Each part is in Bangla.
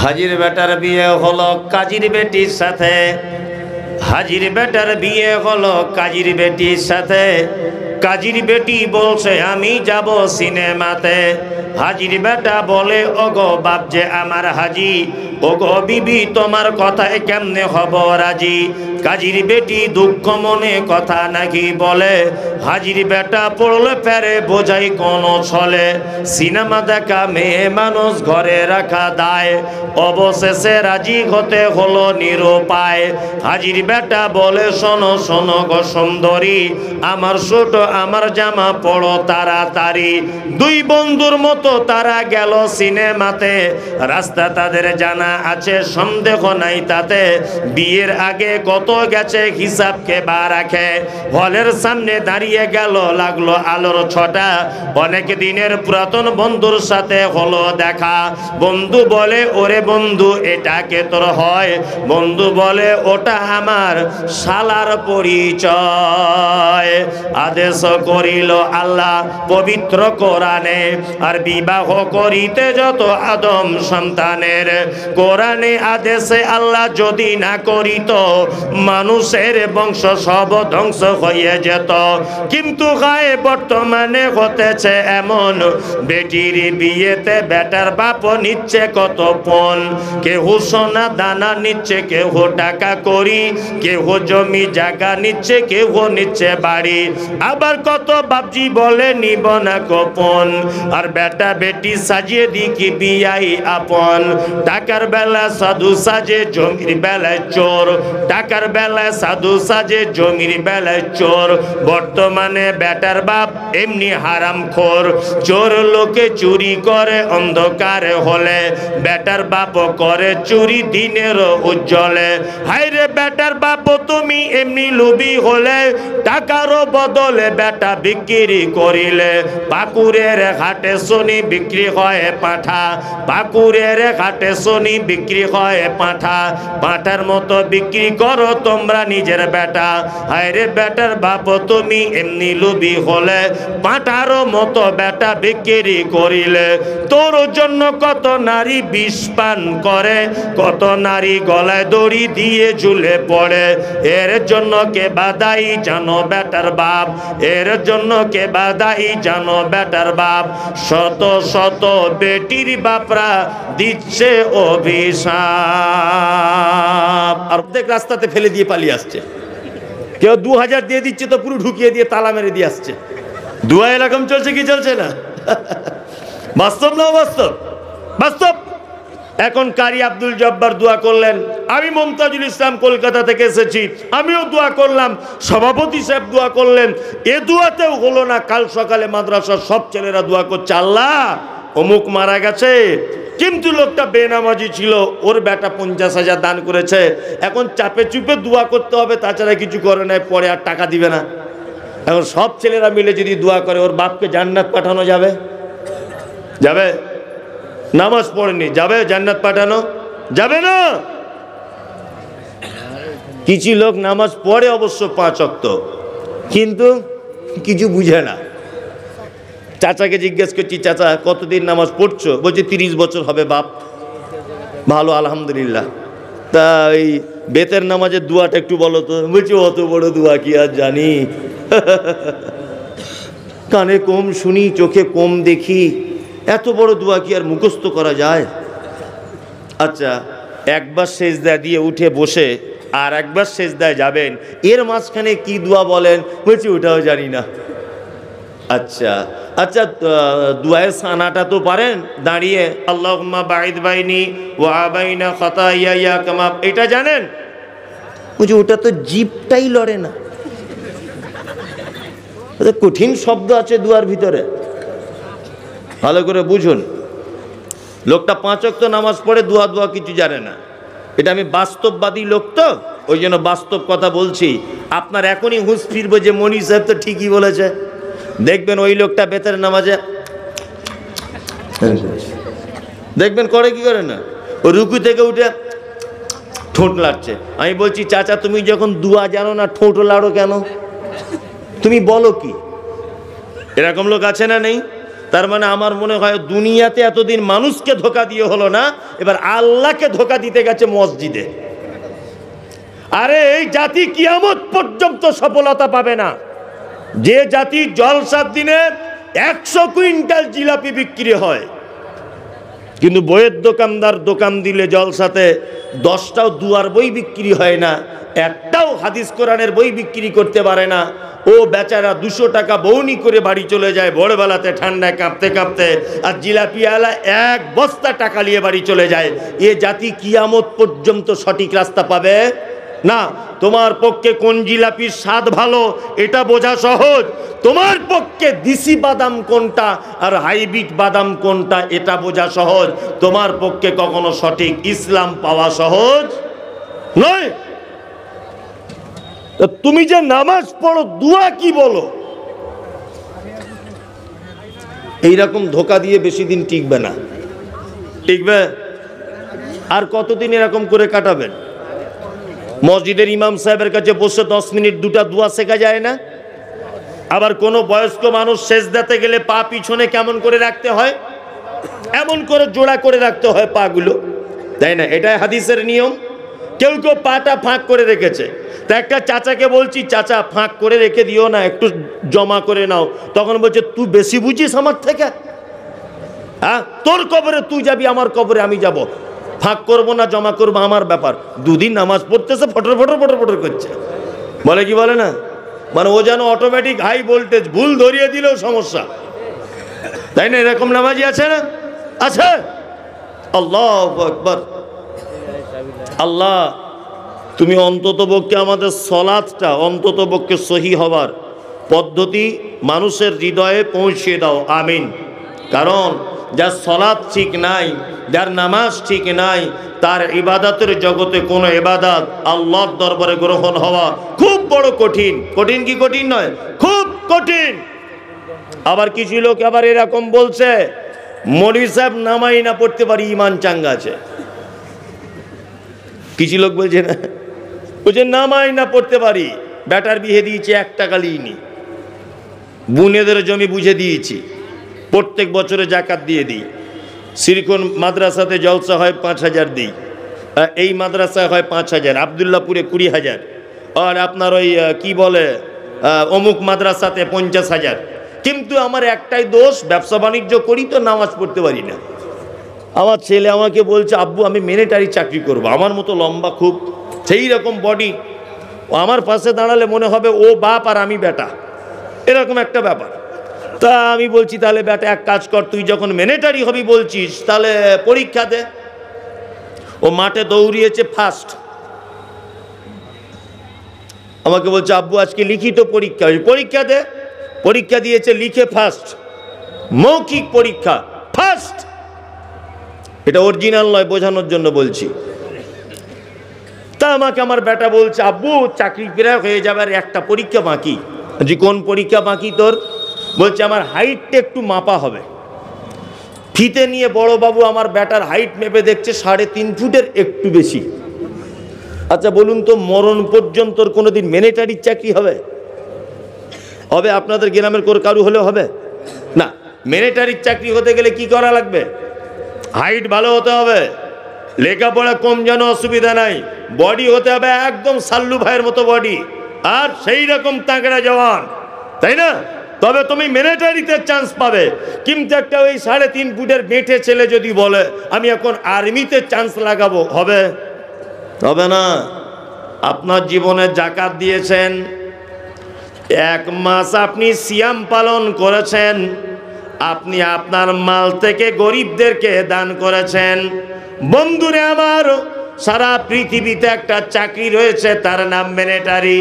হাজির বেটার বিয়ে হলো কাজীর বেটির সাথে, হাজির বেটার বিয়ে হলো কাজীর বেটির সাথে। কাজীর বেটি বলছে আমি যাব সিনেমাতে। হাজির বেটা বলে ওগো বাপ যে আমার হাজি, ওগো বিবি তোমার কথায় কেমনে হব রাজি। কাজীর বেটি দুঃখ মনে কথা নাকি বলে, হাজির বেটা পড়লে ফেরে বোঝাই কোন ছলে। সিনেমা দেখা মেয়ে মানুষ ঘরে রাখা দায়, অবশেষে রাজি হতে হলো নিরুপায়। হাজির বেটা বলে শোনো শোনো গো সুন্দরী, আমার ছোট আমার জামা পড়ো তাড়াতাড়ি। দুই বন্ধুর মতো তারা গেল সিনেমাতে, রাস্তা তাদের জানা আছে সন্দেহ নাই তাতে। বিয়ের আগে কত গেছে হিসাব কে বা রাখে, হলের সামনে দাঁড়িয়ে গেল লাগলো আলোর ছটা। অনেক দিনের পুরাতন বন্ধুর সাথে হলো দেখা। বন্ধু বলে ওরে বন্ধু এটা কে তোর হয়? বন্ধু বলে ওটা আমার শালার পরিচয়। আদেশ করিল আল্লাহ পবিত্র কোরআনে, আর বিবাহ করিতে যত আদম সন্তানের। কোরআনে আদেশে আল্লাহ যদি না করিত, মানুষের বংশ সব ধ্বংস হয়ে যেত। কিন্তু গায়ে বর্তমানে হতেছে এমন, বেটির বিয়েতে বেটার বাপ নিচ্ছে কত পণ। কেহ সোনা দানা নিচ্ছে, কেহ টাকা করি, কেহ জমি জায়গা নিচ্ছে, কেহ নিচ্ছে বাড়ি। আবার কত বাপজি বলে নিব না গোপন, আর বেটা বেটি সাজিয়ে দিকি বিয়াই আপন। টাকার বেলা সাধু সাজে জমির বেলায় চোর, টাকার বেলায় সাধু সাজে জমির বেলায় চোর। বর্তমানে বেটার বাপ এমনি হারামখোর, চোর লোকে চুরি করে অন্ধকারে হলে, বেটার বাপ করে চুরি দিনের উজ্জ্বলে। হায়রে বেটার বাপ তুমি এমনি লোভী হলে, টাকারও বদলে বেটা বিক্রি করিলে। পাকুরের ঘাটে শুনি বিক্রি হয় পাঁঠা, পাকুরের ঘাটে শুনি বিক্রি হয় পাঁঠা। পাঁঠার মতো বিক্রি করো তোমরা নিজের বেটা। হায়রে বেটার বাপ তুমি এমনি লোভী হলে, পাঁঠারও মতো বেটা বিক্রি করিলে। তোর জন্য কত নারী বিষ পান করে, কত নারী গলায় দড়ি দিয়ে ঝুলে পড়ে। এর জন্য কে বাদাই জানো বেটার বাপ, এর জন্য কে বাদাই জানো বেটার বাপ। শত শত বেটির বাপরা দিচ্ছে অভিশাপ। আর অর্ধেক রাস্তাতে ফেলে দিয়ে পালিয়ে আসছে। কেউ 2000 দিয়ে দিচ্ছে তো পুরো ঢুকিয়ে দিয়ে তালা মেরে দিয়ে আসছে। দুয়া এরকম চলছে কি চলছে না? বাস্তব না বাস্তব? বাস্তব। এখন কারি আব্দুল জব্বার দোয়া করলেন, আমি মমতাজুল ইসলাম কলকাতা থেকে এসেছি, আমিও দোয়া করলাম, সভাপতি সাহেব দোয়া করলেন। এ দোয়াতেও হলো না। কাল সকালে মাদ্রাসার সব ছেলেরা দোয়া করছে, আল্লাহ অমুক মারা গেছে, কিন্তু লোকটা বেনামাজি ছিল, ওর বেটা 50,000 দান করেছে, এখন চাপে চুপে দোয়া করতে হবে, তাছাড়া কিছু করে নাই, পরে আর টাকা দিবে না। এখন সব ছেলেরা মিলে যদি দোয়া করে, ওর বাপকে জান্নাত পাঠানো যাবে? যাবে? নামাজ পড়েনি, যাবে জান্নাত পাঠানো যাবে না? কিছু লোক নামাজ পড়ে অবশ্য 5 ওয়াক্ত, কিন্তু কিছু বুঝে না। চাচাকে জিজ্ঞেস করছি, চাচা কতদিন নামাজ পড়ছো? বলছে 30 বছর হবে বাপ। ভালো, আলহামদুলিল্লাহ। তা এই বেতের নামাজের দোয়াটা একটু বলো তো। বলছি অত বড় দোয়া কি আর জানি, কানে কম শুনি, চোখে কম দেখি, এত বড় দোয়া কি আর মুখস্থ করা যায়? আচ্ছা, একবার সেজদা দিয়ে উঠে বসে আর একবার সেজদায় যাবেন, এর মাঝখানে কি দোয়া বলেন? বলছি ওটাও জানি না। আচ্ছা আচ্ছা, দুয়ায়ে সানাটা তো পারেন দাঁড়িয়ে, আল্লাহুম্মা বাঈদ বাইনি ওয়া বাইনা খাতায়ায়া কামা, এটা জানেন? বলছি ওটা তো জিভটাই লড়ে না। কঠিন শব্দ আছে দুয়ার ভিতরে, ভালো করে বুঝুন। লোকটা 5 ওয়াক্ত নামাজ পড়ে, দোয়া কিছু জানে না। এটা আমি বাস্তববাদী লোক তো, ওই জন্য বাস্তব কথা বলছি। আপনার এখনই হুঁশ ফিরবে যে মনি সাহেব তো ঠিকই বলেছে। দেখবেন ওই লোকটা বেতের নামাজে দেখবেন করে কি করে না, ও রুকু থেকে উঠে ঠোঁট লাড়ছে। আমি বলছি চাচা তুমি যখন দোয়া জানো না, ঠোঁট লাড়ো কেন? তুমি বলো কি? এরকম লোক আছে না নেই? তার মানে আমার মনে হয় দুনিয়াতে এতদিন মানুষকে ধোকা দিয়ে হলো না, এবার আল্লাহকে ধোকা দিতে গেছে মসজিদে। আরে এই জাতি কিয়ামত পর্যন্ত সফলতা পাবে না যে জাতি জলসার দিনে 100 কুইন্টাল জিলাপি বিক্রি হয়, কিন্তু বইয়ের দোকানদার দোকান দিলে জলসাতে 10টাও দুয়ার বই বিক্রি হয় না, একটাও হাদিস কোরআনের বই বিক্রি করতে পারে না। ও বেচারা 200 টাকা বউনি করে বাড়ি চলে যায় ভোরবেলাতে ঠান্ডায় কাঁপতে কাঁপতে, আর জিলাপিওয়ালা 1 বস্তা টাকা নিয়ে বাড়ি চলে যায়। এ জাতি কিয়ামত পর্যন্ত সঠিক রাস্তা পাবে না। তোমার পক্ষে কোন জিলাপির স্বাদ ভালো এটা বোঝা সহজ, তোমার পক্ষে দেশি বাদাম কোনটা আর হাইব্রিড বাদাম কোনটা এটা বোঝা সহজ। তোমার পক্ষে কখনো সঠিক ইসলাম পাওয়া সহজ নয়। তুমি যে নামাজ পড়ো, দোয়া কি বলো, এইরকম ধোকা দিয়ে বেশি দিন টিকবে না। টিকবে আর কতদিন এরকম করে কাটাবেন? মসজিদের ইমাম সাহেবের কাছে বসে 10 মিনিট 2টা দোয়া শেখা যায় না? আবার কোনো বয়স্ক মানুষ সেজদাতে গেলে পা পিছনে কেমন করে রাখতে হয়, এমন করে জোড়া করে রাখতে হয় পাগুলো, তাই না? এটাই হাদিসের নিয়ম। কেউ কেউ পাটা ফাঁক করে রেখেছে, তা একটা চাচাকে বলছি, চাচা ফাঁক করে রেখে দিও না, একটু জমা করে নাও। তখন বলছে, তুই বেশি বুঝিস আমার থেকে? হ্যাঁ, তোর কবরে তুই যাবি, আমার কবরে আমি যাব, ফাঁক করবো না জমা করবো আমার ব্যাপার। 2 দিন নামাজ পড়তেছে, ফটর ফটর ফটর ফটর করছে, বলে কি বলে না, মানে ও যেন অটোমেটিক হাই ভোল্টেজ, ভুল ধরিয়ে দিলেও সমস্যা, তাই না? এরকম নামাজি আছে না? আছে। আল্লাহু আকবার। আল্লাহ তুমি অন্তত পক্ষে আমাদের সলাৎটা অন্তত পক্ষে সহি হবার পদ্ধতি মানুষের হৃদয়ে পৌঁছে দাও, আমিন। কারণ যার সলাৎ ঠিক নাই, যার নামাজ ঠিক নাই, তার ইবাদতের জগতে কোনো ইবাদত আল্লাহর দরবারে গ্রহণ হওয়া খুব বড় কঠিন। কঠিন কি কঠিন নয়? খুব কঠিন। আবার কিছু লোক আবার এরকম বলছে, মৌলভী সাহেব নামাই না পড়তে পারি ইমান চাঙ্গা আছে। কিছু লোক বলছে না, বলছে নামাই না পড়তে পারি, বেটার বিয়ে দিয়েছি 1 টাকা লিইনি, বুনেদের জমি বুঝে দিয়েছি, প্রত্যেক বছরে জাকাত দিয়ে দিই, সিরকন মাদ্রাসাতে জলসা হয় 5000 দিই, এই মাদ্রাসায় হয় 5000, আবদুল্লাপুরে 20,000, আর আপনার ওই কি বলে অমুক মাদ্রাসাতে 50,000। কিন্তু আমার একটাই দোষ, ব্যবসা বাণিজ্য করি তো নামাজ পড়তে পারি না। আমার ছেলে আমাকে বলছে, আব্বু আমি মিলিটারি চাকরি করব, আমার মতো লম্বা খুব, সেই রকম বডি, আমার পাশে দাঁড়ালে মনে হবে ও বাপ আর আমি বেটা, এরকম একটা ব্যাপার। তা আমি বলছি, তাহলে বেটা এক কাজ কর, তুই যখন মিলিটারি হবি বলছিস, তাহলে পরীক্ষা দে। ও মাঠে দৌড়িয়েছে ফার্স্ট, আমাকে বলছে, আব্বু আজকে লিখিত পরীক্ষা, পরীক্ষা দে। পরীক্ষা দিয়েছে, লিখে ফার্স্ট, মৌখিক পরীক্ষা ফার্স্ট। এটা অরিজিনাল নয়, বোঝানোর জন্য বলছি। তা আমাকে আমার বেটা বলছে, আব্বু চাকরি প্রায় হয়ে যাবে, আর একটা পরীক্ষা বাকি। যে কোন পরীক্ষা বাকি তোর? বলছে আমার হাইটটা একটু মাপা হবে। ফিতে নিয়ে বড় বাবু আমার বেটার হাইট মেপে দেখছে 3.5 ফুটের একটু বেশি। আচ্ছা বলুন তো, মরণ পর্যন্ত কোনোদিন মিলিটারির চাকরি হবে? হবে? আপনাদের গ্রামের কারু হলেও হবে না। মিলিটারির চাকরি হতে গেলে কি করা লাগবে? হাইট ভালো হতে হবে, লেখাপড়া কম যেন অসুবিধা নাই, বডি হতে হবে একদম সাল্লু ভাইয়ের মতো বডি, আর সেই রকম তাগড়া জওয়ান, তাই না? তবে তুমি মিলিটারিতে চান্স পাবে। কিন্তু একটা ওই 3.5 ফুটের বেঁটে ছেলে যদি বলে আমি এখন আর্মিতে চান্স লাগাবো, হবে? হবে না। আপনার জীবনে জাকাত দিয়েছেন, 1 মাস আপনি সিয়াম পালন করেছেন, আপনি আপনার মাল থেকে গরিবদেরকে দান করেছেন। বন্ধুরে আমার, সারা পৃথিবীতে একটা চাকরি রয়েছে, তার নাম মিলিটারি,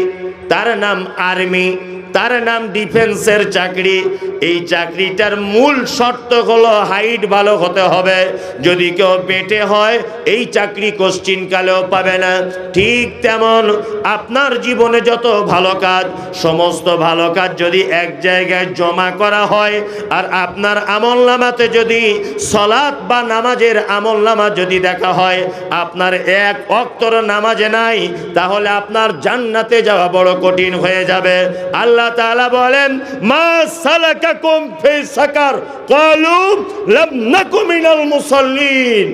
তার নাম আর্মি, তার নাম ডিফেন্সের চাকরি। এই চাকরিটার মূল শর্ত হলো হাইট ভালো হতে হবে। যদি কেউ পেটে হয় এই চাকরি কোশ্চিনকালেও পাবে না। ঠিক তেমন আপনার জীবনে যত ভালো কাজ, সমস্ত ভালো কাজ যদি এক জায়গায় জমা করা হয়, আর আপনার আমলনামাতে যদি সলাত বা নামাজের আমলনামা যদি দেখা হয় আপনার 1 ওয়াক্তর নামাজে নাই, তাহলে আপনার জান্নাতে যাওয়া বড় কঠিন হয়ে যাবে। আল্লাহ আল্লাহ তাআলা বলেন, মা সালাকাকুম ফি সাকার ক্বালু লাম নাকু মিনাল মুসাল্লিন।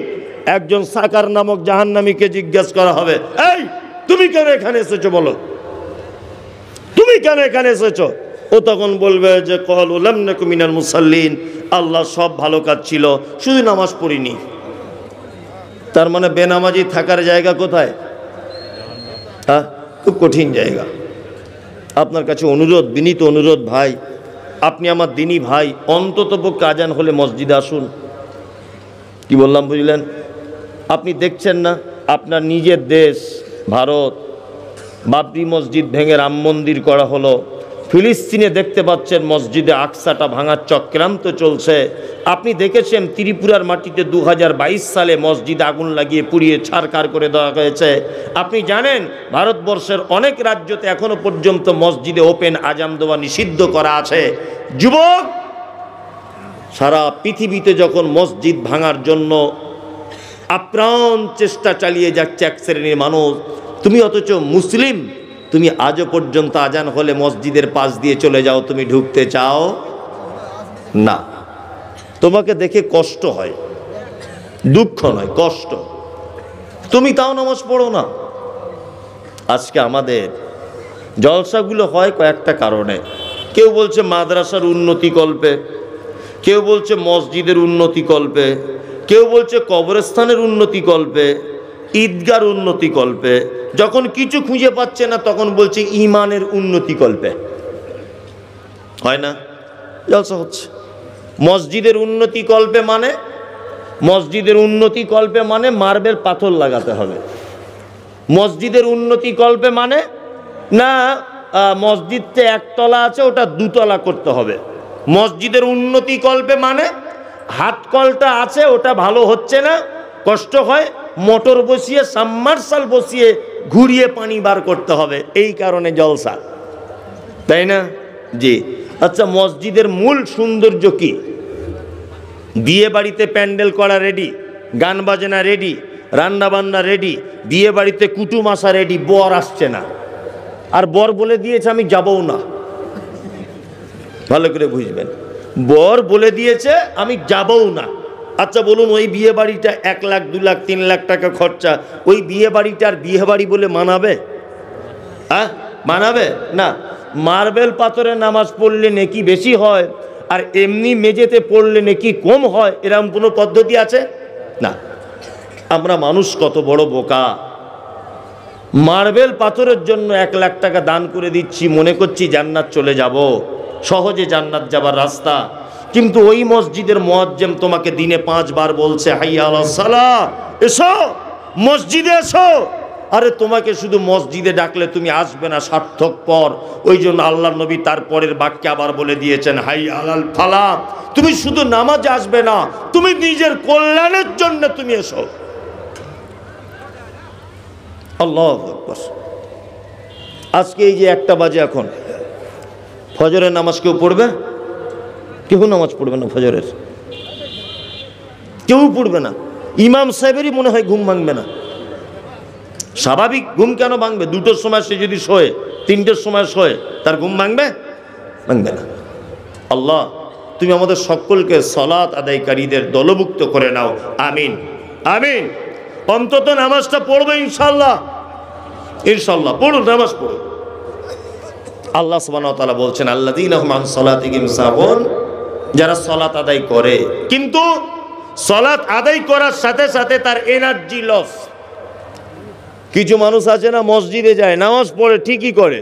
একজন সাকার নামক জাহান্নামীকে জিজ্ঞেস করা হবে, এই তুমি কেন এখানে এসেছো, বলো তুমি কেন এখানে এসেছো? ও তখন বলবে যে ক্বালু লাম নাকু মিনাল মুসাল্লিন, আল্লাহ সব ভালো কাজ ছিল, শুধু নামাজ পড়িনি। তার মানে বেনামাজি থাকার জায়গা কোথায়? হ্যাঁ, খুব কঠিন জায়গা। আপনার কাছে অনুরোধ, বিনীত অনুরোধ, ভাই আপনি আমার দিনী ভাই, অন্ততপক্ষে আজান হলে মসজিদে আসুন। কি বললাম বুঝলেন? আপনি দেখছেন না আপনার নিজের দেশ ভারত, বাবরি মসজিদ ভেঙে রাম মন্দির করা হলো। ফিলিস্তিনে দেখতে পাচ্ছেন মসজিদে আকসাটা ভাঙার চক্রান্ত চলছে। আপনি দেখেছেন ত্রিপুরার মাটিতে 2022 সালে মসজিদে আগুন লাগিয়ে পুড়িয়ে ছারখার করে দেওয়া হয়েছে। আপনি জানেন ভারতবর্ষের অনেক রাজ্যতে এখনো পর্যন্ত মসজিদে ওপেন আজান দেওয়া নিষিদ্ধ করা আছে। যুবক, সারা পৃথিবীতে যখন মসজিদ ভাঙার জন্য আপ্রাণ চেষ্টা চালিয়ে যাচ্ছে এক শ্রেণীর মানুষ, তুমি অথচ মুসলিম, তুমি আজও পর্যন্ত আজান হলে মসজিদের পাশ দিয়ে চলে যাও, তুমি ঢুকতে চাও না। তোমাকে দেখে কষ্ট হয়, দুঃখ নয় কষ্ট, তুমি তাও নামাজ পড়ো না। আজকে আমাদের জলসাগুলো হয় কয়েকটা কারণে। কেউ বলছে মাদ্রাসার উন্নতি কল্পে, কেউ বলছে মসজিদের উন্নতি কল্পে, কেউ বলছে কবরস্থানের উন্নতি কল্পে, ঈদগার উন্নতি কল্পে। যখন কিছু খুঁজে পাচ্ছে না তখন বলছে ইমানের উন্নতি কল্পে। হয় না? জলসা হচ্ছে মসজিদের উন্নতি কল্পে, মানে মসজিদের উন্নতি কল্পে মানে মার্বেল পাথর লাগাতে হবে। মসজিদের উন্নতি কল্পে মানে না মসজিদতে একতলা আছে ওটা দুতলা করতে হবে। মসজিদের উন্নতি কল্পে মানে হাত কলটা আছে ওটা ভালো হচ্ছে না, কষ্ট হয়, মোটর বসিয়ে সাবমার্শাল বসিয়ে ঘুরিয়ে পানি বার করতে হবে, এই কারণে জলসা, তাই না? জি। আচ্ছা, মসজিদের মূল সৌন্দর্য কি? বিয়ে বাড়িতে প্যান্ডেল করা রেডি, গান বাজনা রেডি, রান্না বান্না রেডি, বিয়ে বাড়িতে কুটুম আসা রেডি, বর আসছে না, আর বর বলে দিয়েছে আমি যাবও না। ভালো করে বুঝবেন, বর বলে দিয়েছে আমি যাবও না। আচ্ছা বলুন, ওই বিয়ে বাড়িটা 1 লাখ 2 লাখ 3 লাখ টাকা খরচা, ওই বিয়ে বাড়িটা আর বিয়ে বাড়ি বলে মানাবে? হ্যাঁ, মানাবে না। মার্বেল পাথরে নামাজ পড়লে নেকি বেশি হয় আর এমনি মেঝেতে পড়লে নেকি কম হয়, এরকম কোনো পদ্ধতি আছে? না। আমরা মানুষ কত বড় বোকা, মার্বেল পাথরের জন্য 1 লাখ টাকা দান করে দিচ্ছি, মনে করছি জান্নাত চলে যাব, সহজে জান্নাত যাবার রাস্তা। কিন্তু ওই মসজিদের মুয়াজ্জিম তোমাকে দিনে 5 বার বলছে হাইয়া আলাস সালাহ, এসো মসজিদে এসো। আরে তোমাকে শুধু মসজিদে ডাকলে তুমি আসবে না, সার্থক পর। ওই জন্য আল্লাহর নবী তার পরের বাক্যে আবার বলে দিয়েছেন হাইয়া আলাল ফালাহ, তুমি শুধু নামাজে আসবে না, তুমি নিজের কল্যাণের জন্য তুমি এসো। আল্লাহু আকবার। আজকে এই যে 1টা বাজে, এখন ফজরের নামাজ কেউ পড়বে? কেউ নামাজ পড়বে না ফজরের, কেউ পড়বে না। ইমাম সাহেবেরই মনে হয় ঘুম ভাঙবে না। স্বাভাবিক ঘুম কেন ভাঙবে? 2টোর সময় সে যদি শোয়, 3টের সময় শোয়, তার ঘুম ভাঙবে? ভাঙবে না। আল্লাহ তুমি আমাদের সকলকে সালাত আদায়কারীদের দলভুক্ত করে নাও, আমিন আমিন। অন্তত নামাজটা পড়বে ইনশাআল্লাহ, ইনশাআল্লাহ পড়ুন, নামাজ পড়ুন। আল্লাহ সুবহানাহু ওয়া তাআলা বলছেন আল্লাযীনা হুম আন সালাতিহিম সাহুন, যারা সালাত আদায় করে কিন্তু সালাত আদায় করার সাথে সাথে তার এনার্জি লস। কিছু মানুষ আছে না, মসজিদে যায়, নামাজ পড়ে ঠিকই করে,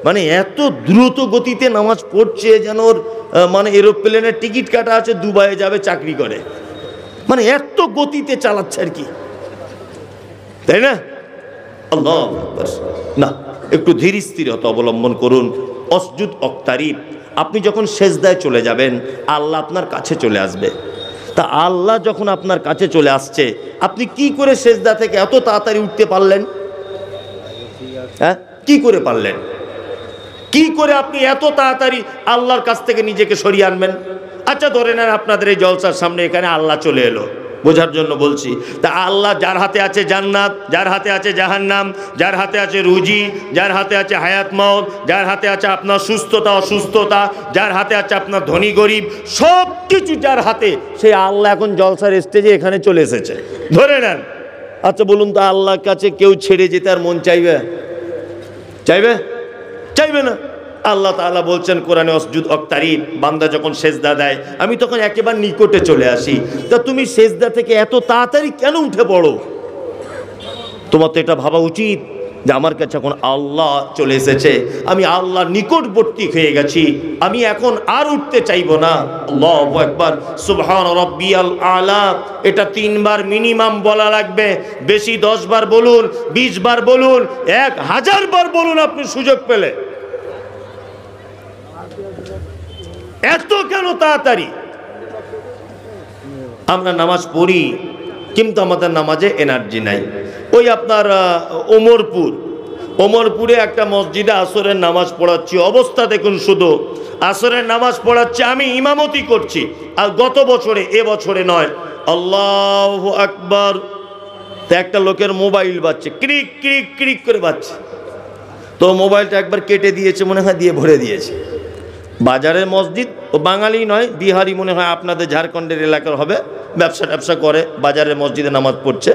মানে এত দ্রুত গতিতে নামাজ পড়ছে যেন ওর মানে এরোপ্লেনের টিকিট কাটা আছে, দুবাইয়ে যাবে চাকরি করে, মানে এত গতিতে চালাচ্ছে আর কি, তাই না? আল্লাহু আকবার। না, একটু ধীর স্থিরতা অবলম্বন করুন। অসজুদ অক্তারিব, আপনি যখন সেজদায় চলে যাবেন আল্লাহ আপনার কাছে চলে আসবে। তা আল্লাহ যখন আপনার কাছে চলে আসছে, আপনি কি করে সেজদা থেকে এত তাড়াতাড়ি উঠতে পারলেন? হ্যাঁ, কি করে পারলেন? কি করে আপনি এত তাড়াতাড়ি আল্লাহর কাছ থেকে নিজেকে সরিয়ে আনবেন? আচ্ছা ধরে নেন আপনাদের এই জলসার সামনে এখানে আল্লাহ চলে এলো, বোঝার জন্য বলছি। তা আল্লাহ যার হাতে আছে জান্নাত, যার হাতে আছে জাহান্নাম, যার হাতে আছে রুজি, যার হাতে আছে হায়াত মওত, যার হাতে আছে আপনার সুস্থতা অসুস্থতা, যার হাতে আছে আপনার ধনী গরিব, সব কিছু যার হাতে, সেই আল্লাহ এখন জলসার স্টেজে এখানে চলে এসেছে। ধরে নেন। আচ্ছা বলুন তো, আল্লাহর কাছে কেউ ছেড়ে যেতে আর মন চাইবে? চাইবে? চাইবে না। আল্লাহ তাআলা বলছেন কোরআনে, অসজুদ ওয়াক্তারিব, বান্দা যখন সেজদা দেয় আমি তখন একেবারে নিকটে চলে আসি। তা তুমি সেজদা থেকে এত তাড়াতাড়ি কেন উঠে পড়ো? তোমার তো এটা ভাবা উচিত যে আমার কাছে এখন আল্লাহ চলে এসেছে, আমি আল্লাহর নিকটবর্তী হয়ে গেছি, আমি এখন আর উঠতে চাইবো না। আল্লাহু আকবার, সুবহান রাব্বিয়াল আলা, এটা 3 বার মিনিমাম বলা লাগবে। বেশি 10 বার বলুন, 20 বার বলুন, 1000 বার বলুন আপনি সুযোগ পেলে। এত কেন তাড়াতাড়ি? আমরা নামাজ পড়ি কিন্তু আমাদের নামাজে এনার্জি নাই। ওই আপনার ওমরপুরে একটা মসজিদে আসরের নামাজ পড়াচ্ছি, অবস্থা দেখুন, শুধু আসরের নামাজ পড়াচ্ছি, আমি ইমামতি করছি। আর গত বছরে, এবছরে নয়, আল্লাহু আকবার, তো একটা লোকের মোবাইল বাজছে, ক্রিক ক্রিক ক্রিক করে বাজছে। তো মোবাইলটা একবার কেটে দিয়েছে, মনে হয় দিয়ে ভরে দিয়েছে। বাজারের মসজিদ, ও বাঙালি নয়, বিহারি মনে হয়, আপনাদের ঝাড়খণ্ডের এলাকার হবে, ব্যবসা করে, বাজারের মসজিদে নামাজ পড়ছে।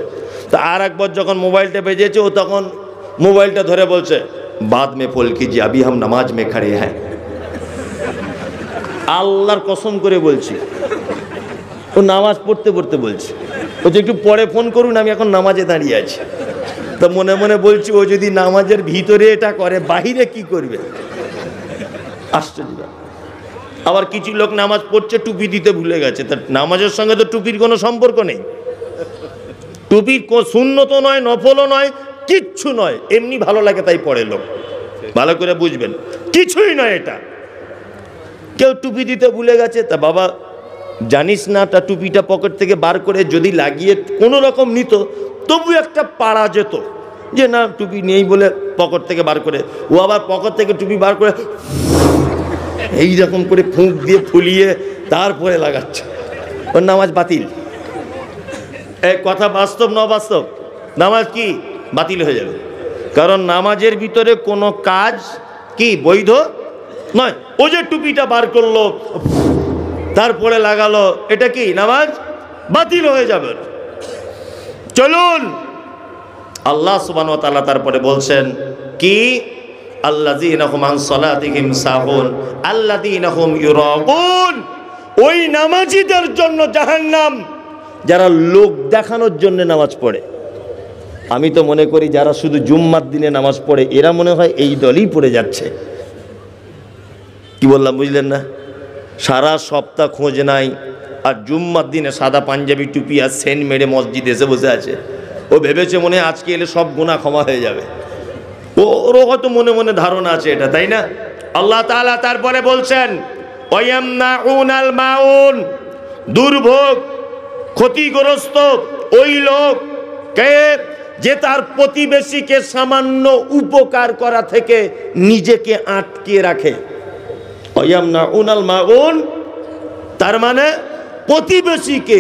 তো আর একবার যখন মোবাইলটা বেজেছে, ও তখন মোবাইলটা ধরে বলছে, বাদ মে ফোল কিজি, আবি হাম নামাজ মে খড়ে হ্যাঁ। আল্লাহর কসম করে বলছি, ও নামাজ পড়তে পড়তে বলছে, ও যে একটু পরে ফোন করুন, আমি এখন নামাজে দাঁড়িয়ে আছি। তো মনে মনে বলছি, ও যদি নামাজের ভিতরে এটা করে, বাহিরে কি করবে? আশ্চর্য। আবার কিছু লোক নামাজ পড়ছে, টুপি দিতে ভুলে গেছে। তার নামাজের সঙ্গে তো টুপির কোনো সম্পর্ক নেই। টুপির সুন্নত নয়, নফলও নয়, কিচ্ছু নয়, এমনি ভালো লাগে তাই পড়ে লোক। ভালো করে বুঝবেন, কিছুই নয় এটা। কেউ টুপি দিতে ভুলে গেছে, তা বাবা জানিস না, তা টুপিটা পকেট থেকে বার করে যদি লাগিয়ে কোনো রকম নিত, তবু একটা পারা যেত যে না টুপি নেই বলে পকেট থেকে বার করে। ও আবার পকেট থেকে টুপি বার করে এইরকম করে ফুঁক দিয়ে ফুলিয়ে তারপরে লাগাচ্ছে, ওর নামাজ বাতিল। এই কথা বাস্তব না অবাস্তব? নামাজ কি বাতিল হয়ে যাবে, কারণ নামাজের ভিতরে কোনো কাজ কি বৈধ নয়। ও যে টুপিটা বার করলো, তারপরে লাগালো, এটা কি নামাজ বাতিল হয়ে যাবে। চলুন, আল্লাহ সুবহানাহু ওয়া তাআলা তারপরে বলছেন কি, আল্লাযীনা হুম আন সালাতিহিম সাহুন আল্লাযীনা হুম ইউরাউন, ওই নামাজীদের জন্য জাহান্নাম যারা লোক দেখানোর জন্য নামাজ পড়ে। আমি তো মনে করি যারা শুধু জুম্মার দিনে নামাজ পড়ে, এরা মনে হয় এই দলই পড়ে যাচ্ছে। কি বললাম বুঝলেন না? সারা সপ্তাহ খোঁজ নাই, আর জুম্মার দিনে সাদা পাঞ্জাবি টুপি আর সেন্ট মেরে মসজিদে এসে বসে আছে। ও ভেবেছে মনে হয় আজকে এলে সব গুনাহ ক্ষমা হয়ে যাবে। ওরও হয়তো মনে মনে ধারণা আছে এটা, তাই না? আল্লাহ তাআলা তারপরে বলছেন, ওয়ায়ামনাউনাল মাউন, দুর্ভোগ ক্ষতিগ্রস্ত ওই লোক কে যে তার প্রতিবেশীকে সামান্য উপকার করা থেকে নিজেকে আটকে রাখে। ওয়ায়ামনাউনাল মাউন, তার মানে প্রতিবেশীকে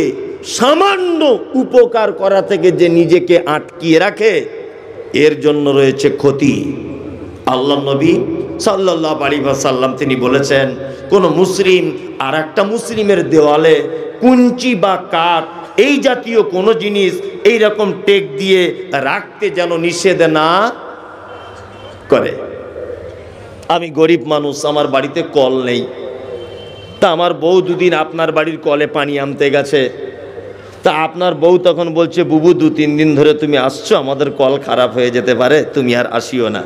সামান্য উপকার করা থেকে যে নিজেকে আটকিয়ে রাখে, এর জন্য রয়েছে ক্ষতি। আল্লাহ নবী সাল্লাল্লাহু আলাইহি ওয়াসাল্লাম তিনি বলেছেন, কোন মুসলিম আর একটা মুসলিমের দেওয়ালে কুঞ্চি বা কাঠ এই জাতীয় কোনো জিনিস এই রকম টেক দিয়ে রাখতে যেন নিষেধ না করে। আমি গরিব মানুষ, আমার বাড়িতে কল নেই, তা আমার বউ দুদিন আপনার বাড়ির কলে পানি আনতে গেছে। তা আপনার বউ তখন বলছে, বুবু 2-3 দিন ধরে তুমি আসছো, আমাদের কল খারাপ হয়ে যেতে পারে, তুমি আর আসিও না।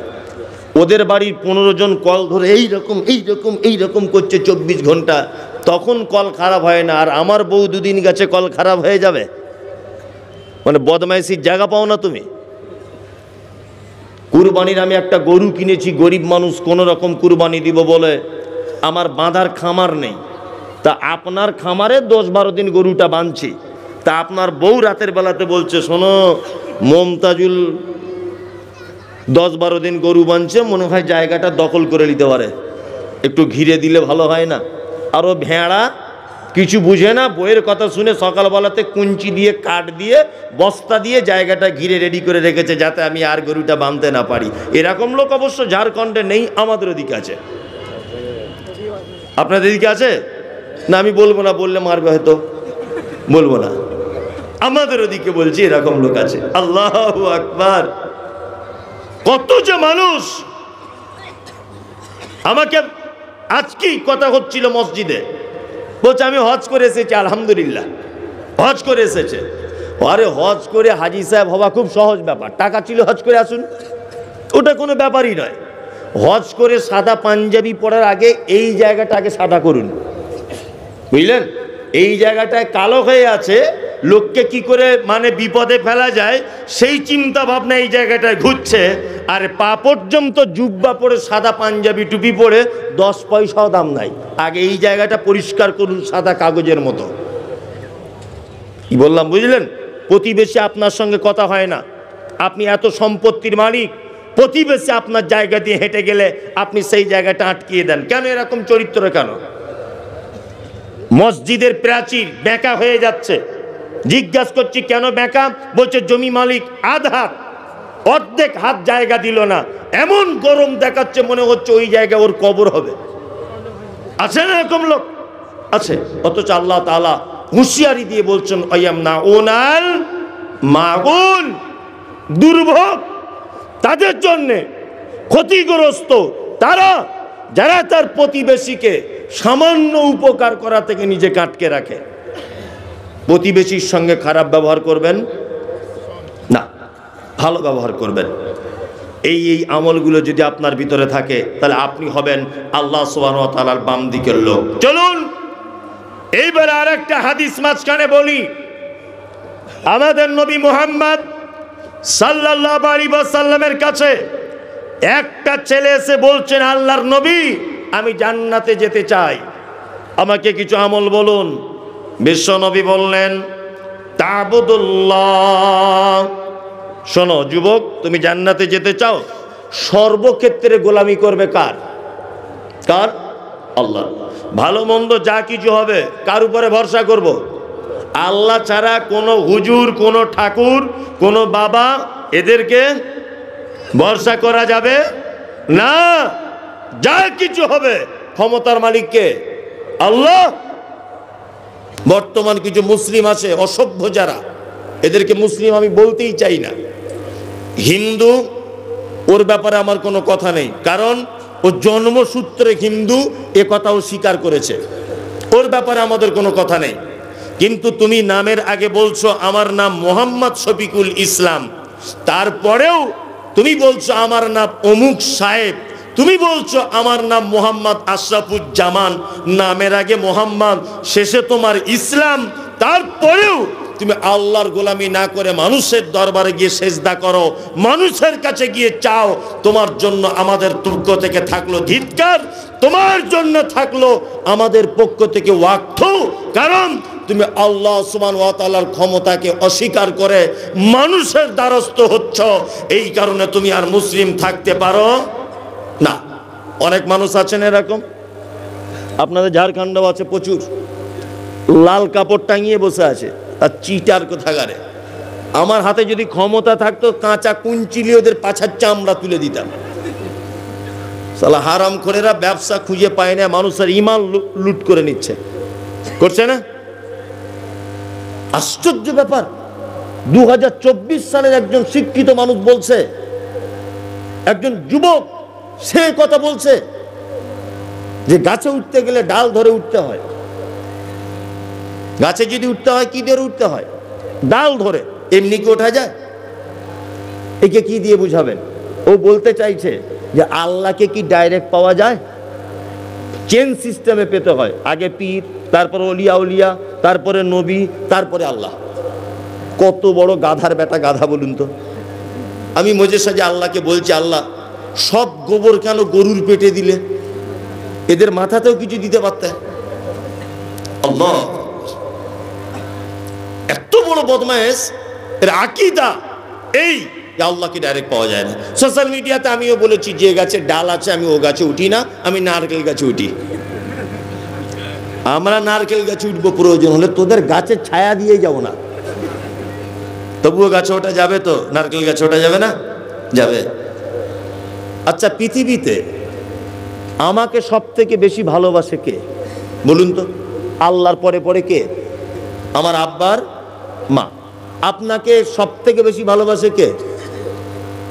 ওদের বাড়ির 15 জন কল ধরে এইরকম করছে 24 ঘন্টা, তখন কল খারাপ হয় না, আর আমার বউ 2 দিন গেছে কল খারাপ হয়ে যাবে? মানে বদমাইশির জায়গা পাও না তুমি। কুরবানির আমি একটা গরু কিনেছি, গরিব মানুষ, কোনো রকম কুরবানি দিব বলে আমার বাঁধার খামার নেই। তা আপনার খামারে 10-12 দিন গরুটা বাঁধছি। তা আপনার বউ রাতের বেলাতে বলছে, শোনো মমতাজুল 10-12 দিন গরু বাঁধছে, মনে হয় জায়গাটা দখল করে নিতে পারে, একটু ঘিরে দিলে ভালো হয় না? আরও ভেড়া কিছু বুঝে না, বইয়ের কথা শুনে সকালবেলাতে কুঞ্চি দিয়ে কাঠ দিয়ে বস্তা দিয়ে জায়গাটা ঘিরে রেডি করে রেখেছে যাতে আমি আর গরুটা বাঁধতে না পারি। এরকম লোক অবশ্য ঝাড়খণ্ডে নেই, আমাদের ওদিকে আছে। আপনাদের দিকে আছে না? আমি বলবো না, বললে মারবে হয়তো, বলবো না। আমাদের ওদিকে বলছি এরকম লোক আছে। আল্লাহু আকবার! কত যে মানুষ! আমাকে আজকেই কথা হচ্ছিল মসজিদে, বলছে আমি হজ করে এসেছি, আলহামদুলিল্লাহ হজ করে এসেছে। আরে হজ করে হাজি সাহেব হওয়া খুব সহজ ব্যাপার, টাকা ছিল হজ করে আসুন, ওটা কোনো ব্যাপারই নয়। হজ করে সাদা পাঞ্জাবি পরার আগে এই জায়গাটা আগে সাদা করুন, বুঝলেন? এই জায়গাটায় কালো হয়ে আছে, লোককে কি করে মানে বিপদে ফেলা যায় সেই চিন্তা ভাবনা এই জায়গাটায় ঘুরছে। আর পা পর্যন্ত জুব্বা পরে সাদা পাঞ্জাবি টুপি পরে 10 পয়সাও দাম নাই। আগে এই জায়গাটা পরিষ্কার করুন সাদা কাগজের মতো। কি বললাম বুঝলেন? প্রতিবেশী আপনার সঙ্গে কথা হয় না, আপনি এত সম্পত্তির মালিক, প্রতিবেশী আপনার জায়গা দিয়ে হেঁটে গেলে আপনি সেই জায়গাটা আটকিয়ে দেন কেন? এরকম চরিত্র কেন? মসজিদের প্রাচীর বেঁকা হয়ে যাচ্ছে, জিজ্ঞাসা করছি কেন বেঁকা? বলছে জমি মালিক আধা অর্ধেক হাত জায়গা দিল না, এমন গরম দেখাচ্ছে মনে হচ্ছে ওই জায়গায় ওর কবর হবে। আছে না এরকম লোক? আছে। অথচ আল্লাহ তাআলা হুঁশিয়ারি দিয়ে বলছেন আয়ামনা ওনাল মাগুন, দুর্ভোগ তাদের জন্য, ক্ষতিগ্রস্ত তারা যারা তার প্রতিবেশীকে সামান্য উপকার করা থেকে নিজেকে আটকে রাখে। প্রতিবেশীর সঙ্গে খারাপ ব্যবহার করবেন না, ভালো ব্যবহার করবেন। এই আমলগুলো যদি আপনার ভিতরে থাকে তাহলে আপনি হবেন আল্লাহ সুবহানাহু ওয়া তাআলার বাম দিকের লোক। চলুন এইবার আর একটা হাদিস মাঝখানে বলি। আমাদের নবী মুহাম্মদ সাল্লাল্লাহু আলাইহি ওয়াসাল্লামের কাছে একটা ছেলে এসে বলছেন, আল্লাহর নবী আমি জান্নাতে যেতে চাই, আমাকে কিছু আমল বলুন। বিশ্ব নবী বললেন তা'বুদুল্লাহ, শোনো যুবক, তুমি জান্নাতে যেতে চাও, সর্বক্ষেত্রে গোলামি করবে কার? কার? আল্লাহ। ভালো মন্দ যা কিছু হবে কার উপরে ভরসা করব? আল্লাহ ছাড়া কোনো হুজুর, কোনো ঠাকুর, কোনো বাবা এদেরকে ভরসা করা যাবে না। যা কিছু হবে ক্ষমতার মালিককে আল্লাহ। বর্তমান কিছু মুসলিম আছে অসভ্য যারা, এদেরকে মুসলিম আমি বলতেই চাই না। হিন্দু, ওর ব্যাপারে আমার কোনো কথা নেই, কারণ ও জন্মসূত্রে হিন্দু, এ কথাও স্বীকার করেছে, ওর ব্যাপারে আমাদের কোনো কথা নেই। কিন্তু তুমি নামের আগে বলছো আমার নাম মোহাম্মদ শফিকুল ইসলাম, তারপরেও তুমি বলছো আমার নাম অমুক সাহেব, তুমি বলছো আমার নাম মোহাম্মদ আশরাফুজ্জামান, নামের আগে মোহাম্মদ, শেষে তোমার ইসলাম, তারপরেও তুমি আল্লাহর গোলামি না করে মানুষের দরবারে গিয়ে সেজদা করো, মানুষের কাছে গিয়ে চাও। তোমার জন্য আমাদের পক্ষ থেকে থাকলো ধিক্কার, তোমার জন্য থাকলো আমাদের পক্ষ থেকে ওয়াক্ত, কারণ তুমি আল্লাহ সুবহানাহু ওয়া তাআলার ক্ষমতাকে অস্বীকার করে মানুষের দ্বারস্থ হচ্ছ। এই কারণে তুমি আর মুসলিম থাকতে পারো না। অনেক মানুষ আছেন এরকম, আপনাদের ঝাড়খণ্ডেও আছে প্রচুর, লাল কাপড় টাঙিয়ে বসে আছে আর চিটার কোথাকারে। আমার হাতে যদি ক্ষমতা থাকতো কাঁচা কুঞ্চিলি ওদের পাছার চামড়া তুলে দিতাম। সালা হারামখোরেরা ব্যবসা খুঁজে পায় না, মানুষের ঈমান লুট করে নিচ্ছে, করছে না? আশ্চর্য ব্যাপার। 2024 সালের একজন শিক্ষিত মানুষ বলছে, একজন যুবক সে কথা বলছে যে গাছে উঠতে গেলে ডাল ধরে উঠতে হয়। গাছে যদি উঠতে হয় কি দিয়ে উঠতে হয়? ডাল ধরে। এমনি কি ওঠা যায়? একে কি দিয়ে বুঝাবেন? ও বলতে চাইছে যে আল্লাহকে কি ডাইরেক্ট পাওয়া যায়? চেন সিস্টেমে পেতে হয়, আগে পীর, তারপরে অলিয়া উলিয়া, তারপরে নবী, তারপরে আল্লাহ। কত বড় গাধার বেটা গাধা বলুন তো। আমি মজে সাজে আল্লাহকে বলছি, আল্লাহ সব গোবর কেন গরুর পেটে দিলে? এদের মাথাতেও কিছু দিতে পারতে। আল্লাহ এত বড় বদমায়েশ, এর আকীদা এই আল্লাহকে ডাইরেক্ট পাওয়া যায় না। সোশ্যাল মিডিয়াতে আমিও বলেছি যে গাছে ডাল আছে আমি ও গাছে উঠি না, আমি নারকেল গাছে উঠি। আমরা নারকেল গাছে উঠবো প্রয়োজন হলে, তোদের গাছের ছায়া দিয়ে যাবো না। তবুও গাছে ওঠা যাবে তো? নারকেল গাছে ওঠা যাবে না? যাবে। আচ্ছা, পৃথিবীতে আমাকে সব থেকে বেশি ভালোবাসে কে বলুন তো? আল্লাহর পরে পরে কে? আমার আব্বার মা। আপনাকে সব থেকে বেশি ভালোবাসে কে?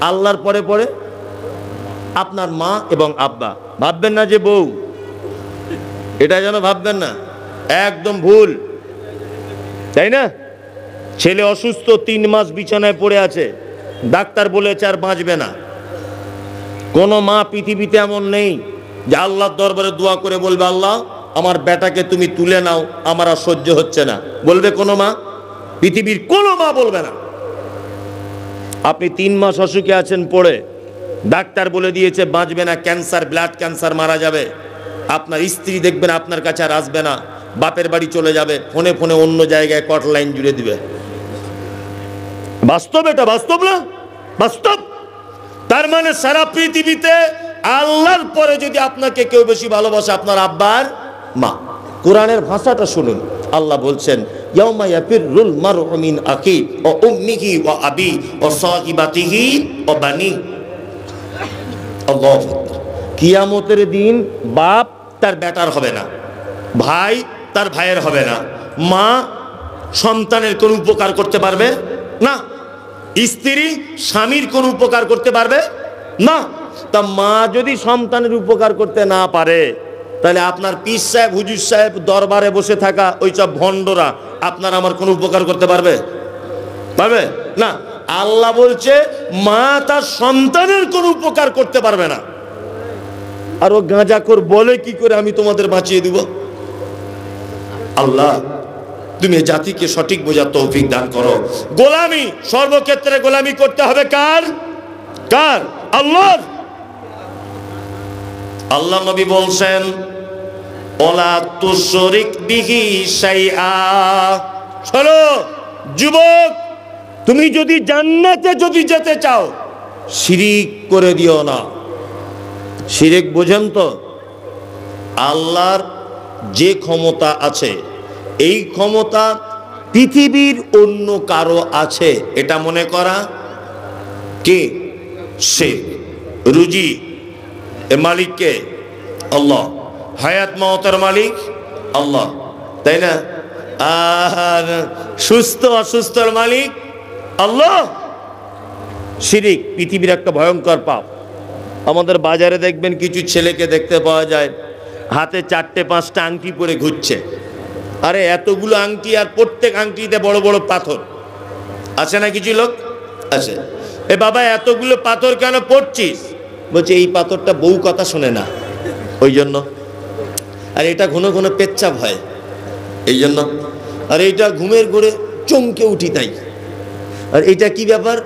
আল্লাহর পরে পরে আপনার মা এবং আব্বা। ভাববেন না যে বউ, এটা যেন ভাববেন না, একদম ভুল, তাই না? ছেলে অসুস্থ, 3 মাস বিছানায় পড়ে আছে, ডাক্তার বলেছে আর বাঁচবে না। কোনো মা পৃথিবীতে এমন নেই যে আল্লাহর দরবারে দোয়া করে বলবে, আল্লাহ আমার বেটাকে তুমি তুলে নাও, আমার আর সহ্য হচ্ছে না। বলবে কোনো মা? পৃথিবীর কোনো মা বলবে না। আপনি 3 মাস অসুখে আছেন পড়ে, ডাক্তার বলে দিয়েছে বাঁচবে না, ক্যান্সার, ব্লাড ক্যান্সার, মারা যাবে। আপনার স্ত্রী দেখবেন আপনার কাছে আর আসবে না, বাপের বাড়ি চলে যাবে, ফোনে ফোনে অন্য জায়গায় কট লাইন জুড়ে দিবে। বাস্তব, এটা বাস্তব না? বাস্তব। তার মানে সারা পৃথিবীতে আল্লাহর পরে যদি আপনাকে কেউ বেশি ভালোবাসে, আপনার আব্বার মা। কোরআনের ভাষাটা শুনুন, আল্লাহ বলছেন, ইয়াউমা ইয়াফিরুল মারউ মিন আখি ওয়া উম্মিহি ওয়া আবি ওয়া সাহিবাতিহি ওয়া বানি। আল্লাহু আকবার। কিয়ামতের দিন বাপ তার বেটার হবে না, ভাই তার ভাইয়ের হবে না, মা সন্তানের কোনো উপকার করতে পারবে না, স্ত্রী স্বামীর কোনো উপকার করতে পারবে না। তা মা যদি সন্তানের উপকার করতে না পারে, তাহলে আপনার পীর সাহেব, হুজুর সাহেব, দরবারে বসে থাকা ওই সব ভণ্ডরা আপনার আমার কোনো উপকার করতে পারবে? পারবে না। আল্লাহ বলছে মা তার সন্তানের কোনো উপকার করতে পারবে না। আর ও গাঁজাখোর বলে কি করে আমি তোমাদের বাঁচিয়ে দিব? আল্লাহ তুমি জাতিকে সঠিক বোঝার তৌফিক দান করো। গোলামি, সর্বক্ষেত্রে গোলামি করতে হবে কার? কার? আল্লাহর। আল্লাহ নবী বলছেন, ওয়ালা তুশরিক বিহি শাইআ। শোনো যুবক, তুমি যদি জান্নাতে যদি যেতে চাও, শিরিক করে দিও না। শিরিক বোঝেন তো? আল্লাহর যে ক্ষমতা আছে, এই ক্ষমতা পৃথিবীর অন্য কারো আছে এটা মনে করা কে? শিরক। রুজি এর মালিক কে? আল্লাহ। হায়াত মওতের মালিক আল্লাহ, তাই না? আর সুস্থ অসুস্থর মালিক আল্লাহ। শিরিক পৃথিবীর একটা ভয়ঙ্কর পাপ। আমাদের বাজারে দেখবেন কিছু ছেলেকে দেখতে পাওয়া যায় হাতে 4-5টা আংটি পরে ঘুরছে। আরে এতগুলো আংটি, আর প্রত্যেক আংটিতে বড় বড় পাথর আছে না? কিছু লোক আছে, এ বাবা এতগুলো পাথর কেন পড়ছিস? বলছে এই পাথরটা বউ কথা শোনে না, ওই জন্য। আর এটা ঘন ঘন পেচ্ছাপ হয়, এই জন্য। আর এইটা ঘুমের ঘোরে চমকে উঠি তাই। আর এটা কি ব্যাপার?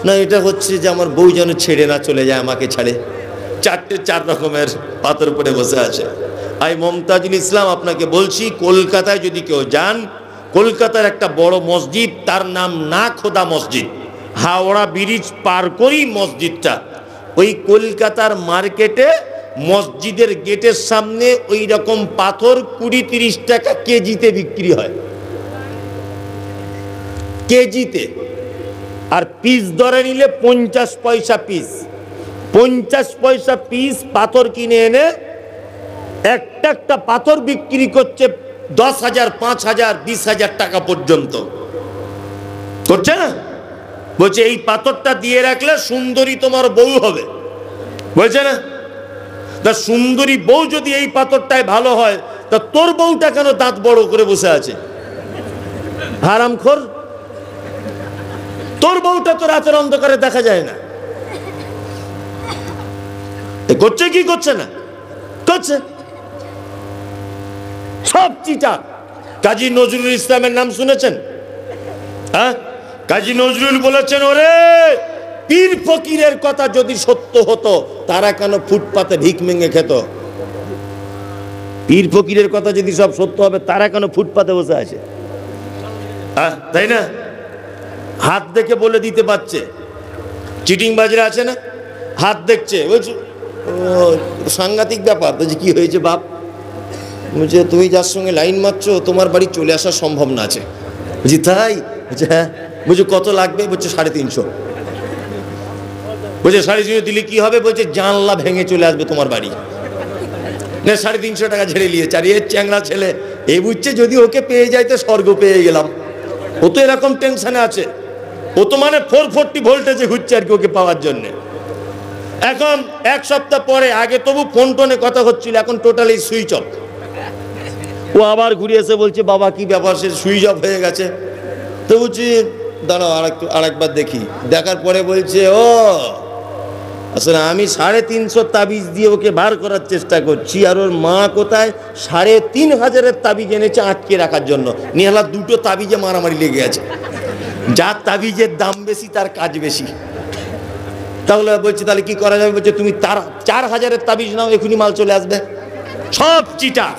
না এটা হচ্ছে যে আমার বউ যেন ছেড়ে না চলে যায়, আমাকে ছাড়ে। 4 রকমের পাথর পরে বসে আছে। আই মমতাজুল ইসলাম আপনাকে বলছি, কলকাতায় যদি কেউ যান, কলকাতার একটা বড় মসজিদ, তার নাম না খোদা মসজিদ, হাওড়া ব্রিজ পার করেই মসজিদটা। ওই কলকাতার মার্কেটে মসজিদের গেটের সামনে ওই রকম পাথর 20-30 টাকা কেজিতে বিক্রি হয়, কেজিতে। আর পিস ধরে নিলে 50 পয়সা পিস। 50 পয়সা পিস পাথর কিনে এনে একটা একটা পাথর বিক্রি করছে 10,000, 5,000, 20,000 টাকা পর্যন্ত করছে না? বলছে এই পাথরটা দিয়ে রাখলে সুন্দরী তোমার বউ হবে, বলছে না? তা সুন্দরী বউ যদি এই পাথরটায় ভালো হয়, তা তোর বউটা কেন দাঁত বড় করে বসে আছে? হারামখোর, তোর বউটা তো রাতের অন্ধকারে দেখা যায় না। করছে কি করছে না? করছে। সব চিটার। কাজী নজরুল ইসলামের নাম শুনেছেন? হ্যাঁ, কাজী নজরুল বলেছেন, ওরে পীর ফকিরের কথা যদি সত্য হতো, তারা কেন ফুটপাতে ভিক মেঙে খেত? পীর ফকিরের কথা যদি সব সত্য হবে, তারা কেন ফুটপাতে বসে আছে? তাই না? হাত দেখে বলে দিতে পারছে। চিটিং বাজরা আছে না, হাত দেখছে, বলছে ও সাংঘাতিক ব্যাপার। বলছে কি হয়েছে বাপ? বলছে তুমি যার সঙ্গে লাইন মারছো তোমার বাড়ি চলে আসা সম্ভব না আছে। বলছি তাই? বলছে হ্যাঁ। বলছে কত লাগবে? বলছে 350। বলছে 350 দিলে কি হবে? বলছে জানলা ভেঙে চলে আসবে তোমার বাড়ি। না 350 টাকা ঝেড়ে নিয়েছে। আর এর চ্যাংড়া ছেলে এই বুঝছে যদি ওকে পেয়ে যায় তো স্বর্গ পেয়ে গেলাম। ও তো এরকম টেনশনে আছে, ও তো মানে 440 ভোল্টেজে ঘুরছে আর কি ওকে পাওয়ার জন্যে। এখন এক সপ্তাহ পরে, আগে তবু ফোন টোনে কথা হচ্ছিল, এখন টোটালি সুইচ অফ। ও আবার ঘুরে এসে বলছে বাবা কি ব্যাপার, সে সুইচ অফ হয়ে গেছে। তো বলছি দাঁড়াও আরেকবার দেখি। দেখার পরে বলছে ও আসলে আমি 350 তাবিজ দিয়ে ওকে বার করার চেষ্টা করছি, আর ওর মা কোথায় 3500 তাবিজ এনেছে আটকে রাখার জন্য। নিহালা দুটো তাবিজে মারামারি লেগে আছে, যার তাবিজের দাম বেশি তার কাজ বেশি। তাহলে বলছে তাহলে কি করা যাবে? বলছে তুমি 4000 তাবিজ নাও, এখনই মাল চলে আসবে। সব চিটার।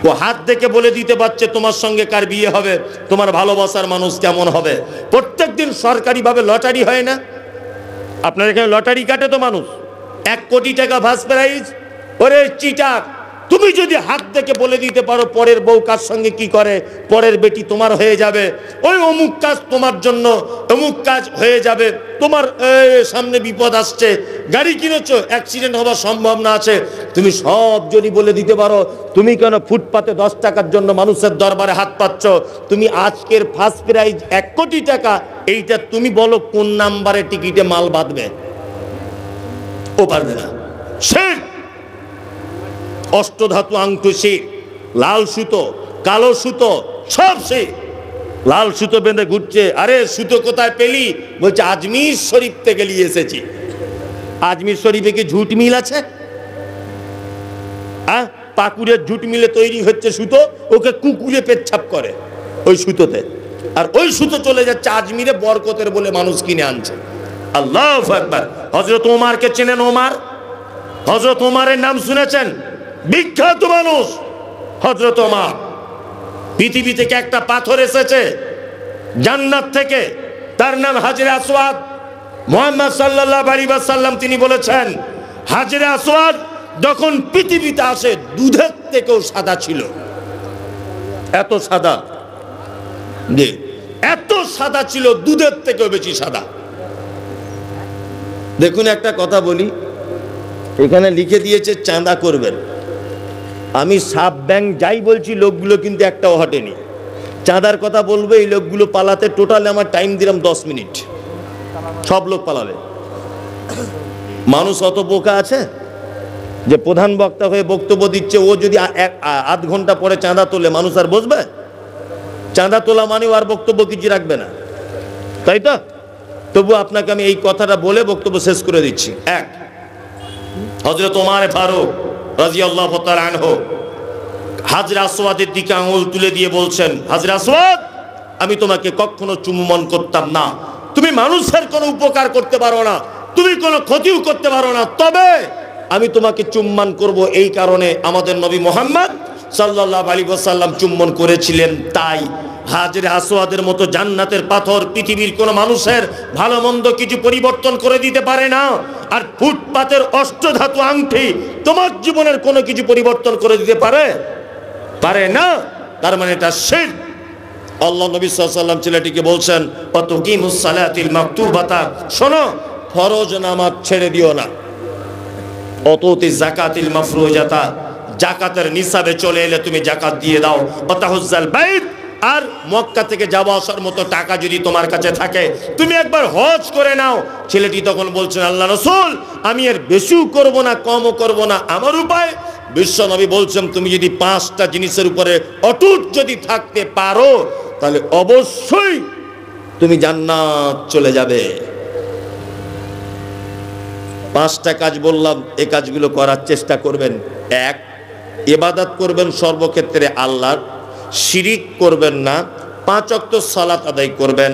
ও হাত দেখে বলে দিতে পারছে তোমার সঙ্গে কার বিয়ে হবে, তোমার ভালোবাসার মানুষ কেমন হবে। প্রত্যেকদিন সরকারিভাবে লটারি হয় না? আপনার এখানে লটারি কাটে তো মানুষ, 1 কোটি টাকা ফার্স্ট প্রাইজ। ওরে চিটার, তুমি যদি হাত দেখে বলে দিতে পারো পরের বউ কার সঙ্গে কি করে, পরের বেটি তোমার হয়ে যাবে, ওই অমুক কাজ তোমার জন্য, অমুক কাজ হয়ে যাবে, তোমার সামনে বিপদ আসছে, গাড়ি কিনেছো অ্যাক্সিডেন্ট হওয়ার সম্ভাবনা আছে, তুমি সব যদি বলে দিতে পারো, তুমি কেন ফুটপাতে 10 টাকার জন্য মানুষের দরবারে হাত পাচ্ছ? তুমি আজকের ফার্স্ট প্রাইজ 1 কোটি টাকা, এইটা তুমি বলো কোন নাম্বারে টিকিটে মাল বাঁধবে? ও পারবে না। সে অষ্টধাতু আংটু, সে লাল সুতো, কালো সুতো, সব সে লাল সুতো বেঁধে ঘুরছে। আরে সুতো কোথায় পেলি? বলছে আজমির শরীফ থেকে নিয়ে এসেছি। আজমির শরীফে কি ঝুট মিল আছে? হ্যাঁ, পাকুড়ের ঝুট মিলে তৈরি হচ্ছে সুতো, ওকে কুকুরে পেচ্ছাপ করে ওই সুতোতে, আর ওই সুতো চলে যাচ্ছে আজমিরে বরকতের বলে মানুষ কিনে আনছে। আল্লাহু আকবার। হযরত ওমরকে চেনেন? ওমর, হযরত ওমরের নাম শুনেছেন? বিখ্যাত মানুষ হযরত ওমর। পৃথিবী থেকে একটা পাথর এসেছে জান্নাত থেকে, তার নাম হাজরে আসওয়াদ। মুহাম্মদ সাল্লাল্লাহু আলাইহি ওয়াসাল্লাম তিনি বলেছেন হাজরে আসওয়াদ যখন পৃথিবীতে আসে দুধের থেকেও সাদা ছিল। এত সাদা, যে এত সাদা ছিল, দুধের থেকেও বেশি সাদা। দেখুন একটা কথা বলি, এখানে লিখে দিয়েছে চাঁদা করবেন। আমি সাব ব্যাংক যাই বলছি, লোকগুলো কিন্তু একটাও হটেনি। চাঁদার কথা বলবো, এই লোকগুলো পালাতে টোটাল আমার টাইম দিলাম 10 মিনিট, সব লোক পালাবে। মানুষ অত বোকা আছে যে প্রধান বক্তা হয়ে বক্তব্য দিচ্ছে, ও যদি আধ ঘন্টা পরে চাঁদা তোলে মানুষ আর বসবে? চাঁদা তোলা মানে আর বক্তব্য কিছু রাখবে না, তাই তো? তবু আপনাকে আমি এই কথাটা বলে বক্তব্য শেষ করে দিচ্ছি। এক, হযরত ওমর ফারুক রাদিয়াল্লাহু তাআলা আনহু হাজরে আসওয়াদের দিকে আঙুল তুলে দিয়ে বলছেন, হাজরে আসওয়াদ, আমি তোমাকে কখনো চুম্বন করতাম না, তুমি মানুষের কোনো উপকার করতে পারো না, তুমি কোনো ক্ষতিও করতে পারো না, তবে আমি তোমাকে চুম্বন করব এই কারণে আমাদের নবী মুহাম্মদ সাল্লাল্লাহু আলাইহি ওয়াসাল্লাম চুম্বন করেছিলেন। তাই হাজরে আসওয়াদের মতো জান্নাতের পাথর পৃথিবীর কোনো মানুষের ভালো মন্দ কিছু পরিবর্তন করে দিতে পারে না। আর ফুটপাতের অষ্টধাতু আংটি তোমার জীবনের কোনো কিছু পরিবর্তন করে দিতে পারে না। তার মানে এটা শিরক। আল্লাহ নবী সাল্লাল্লাহু আলাইহি ওয়াসাল্লাম ছেলেটিকে বলছেন, ওয়াতুকিমুস সালাতিল মাকতুবাতা, শোনো ফরজ নামাজ ছেড়ে দিও না। অতুতি যাকাতিল মাফরুজাতা, যাকাতের নিসাবে চলে এলে তুমি যাকাত দিয়ে দাও। ওয়াতাহুজ্জাল বাইত, আর মক্কা থেকে যাওয়া আসার মতো টাকা যদি তোমার কাছে থাকে তুমি একবার হজ করে নাও। ছেলেটি তখন বলছেন, আল্লাহ রাসূল, আমি এর বেশিও করব না কমও করব না, আমার উপায়। বিশ্ব নবী বলছেন, তুমি যদি 5টা জিনিসের উপরে অটুট যদি থাকতে পারো তাহলে অবশ্যই তুমি জান্নাত চলে যাবে। 5টা কাজ বললাম, এই কাজগুলো করার চেষ্টা করবেন। 1, ইবাদত করবেন সর্বক্ষেত্রে আল্লাহর, শিরিক করবেন না, 5 ওয়াক্ত সালাত আদায় করবেন,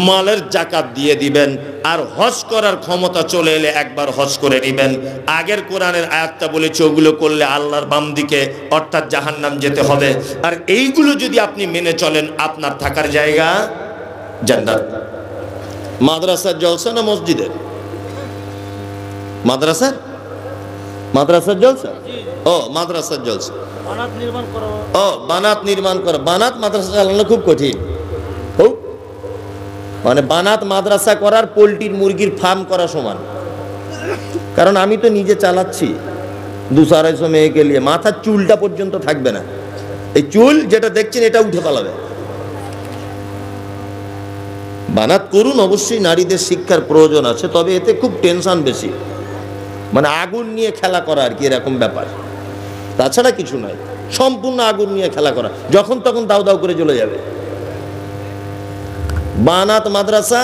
মালের যাকাত দিয়ে দিবেন, আর হজ করার ক্ষমতা চলে এলে একবার হজ করে নেবেন। আগের কোরআনের আয়াতটা বলেছে ওগুলো করলে আল্লাহর বাম দিকে অর্থাৎ জাহান্নাম যেতে হবে। আর এইগুলো যদি আপনি মেনে চলেন আপনার থাকার জায়গা জান্নাত। মাদ্রাসার জলসা না মসজিদের? মাদ্রাসার জলসা? ও মাদ্রাসার জলসা, ও বানাত নির্মাণ করা। বানাত মাদ্রাসা চালানো খুব কঠিন। হোক মানে বানাত মাদ্রাসা করার পোলট্রির মুরগির ফার্ম করা সমান। কারণ আমি তো নিজে চালাচ্ছি 200-250 মেয়েকে নিয়ে, মাথার চুলটা পর্যন্ত থাকবে না। এই চুল যেটা দেখছেন এটা উঠে পালাবে। বানাত করুন, অবশ্যই নারীদের শিক্ষার প্রয়োজন আছে, তবে এতে খুব টেনশন বেশি, মানে আগুন নিয়ে খেলা করা আর কি, এরকম ব্যাপার। তাছাড়া কিছু নয়, সম্পূর্ণ আগুন নিয়ে খেলা করা, যখন তখন দাউ দাউ করে চলে যাবে। বানাত মাদ্রাসা